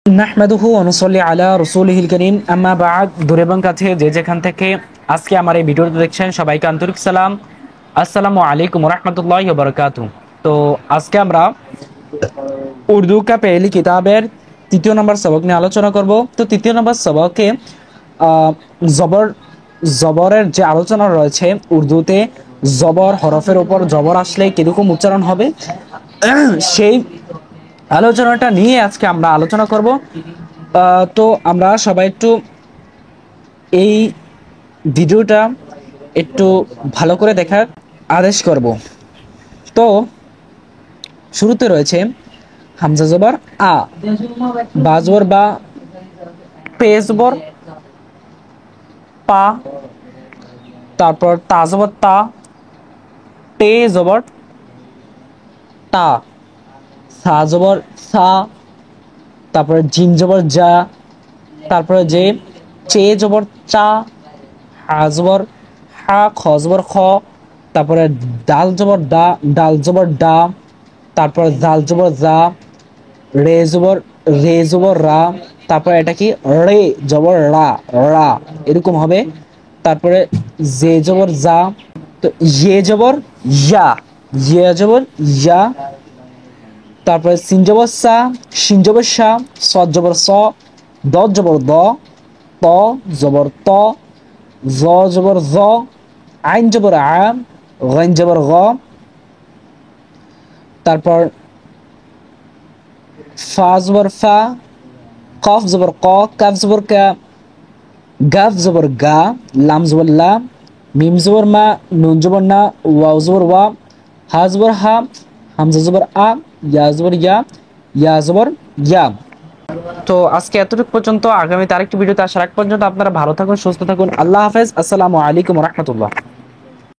নাহমাদুহু ওয়া নুসাল্লি আলা রাসূলিহিল কারীম আম্মা বা'দ। দূরে এবং কাছে যে যেখান থেকে আজকে আমার এই ভিডিওটি দেখছেন সবাইকে আন্তরিক সালাম। আসসালামু আলাইকুম ওয়া রাহমাতুল্লাহি ওয়া বারাকাতুহু। তো আজকে আমরা উর্দু কা পেহলি কিতাবের তৃতীয় নম্বর সবক নিয়ে আলোচনা করব। তো তৃতীয় নম্বর সবকে জবর জবরের যে আলোচনা রয়েছে, উর্দুতে জবর হরফের উপর জবর আসলে কিরকম উচ্চারণ হবে সেই আলোচনাটা নিয়ে আজকে আমরা আলোচনা করব। তো আমরা সবাই একটু এই ভিডিওটা একটু ভালো করে দেখার আদেশ করব। তো শুরুতে রয়েছে হামজা জবর আ, বা জবর বা, পে জবর পা, তারপর তা জবর তা, টে জবর টা, সা জবর সা, তারপরে জিম জবর যা, তারপরে যে চে জবর চা, হা জবর হা, খ জবর খ, তারপরে ডাল জবর দা, ডাল জবর ডা, তারপর জাল জবর জা, রে জবর রা, তারপরে এটা কি রে জবর রা, রা এরকম হবে। তারপরে জে জবর জা, তো ইয়ে জবর ইয়া, ইয়ে জবর ইয়া, তারপরে সিন জবর সা, শিন জবর সা, সদ জবর স, দ জবর দ, ত জবর ত, জ জবর জ, আইন জবর আ, গাইন জবর গ, তারপর ফা জবর ফা, কফ জবর ক, কাফ জবর কা, গাফ জবর গা, লাম জবর লা, মিম জবর মা, নুন জবর না, ওয়াও জবর ওয়া, হা জবর হা, হামজা জবর আ, ইয়া জবর ইয়া জবর ইয়া। তো আজকে এতটুকু পর্যন্ত। আগামীতে আরেকটি ভিডিওতে আসার আগ পর্যন্ত আপনারা ভালো থাকুন, সুস্থ থাকুন। আল্লাহ হাফেজ। আসসালামু আলাইকুম ওয়া রাহমাতুল্লাহ।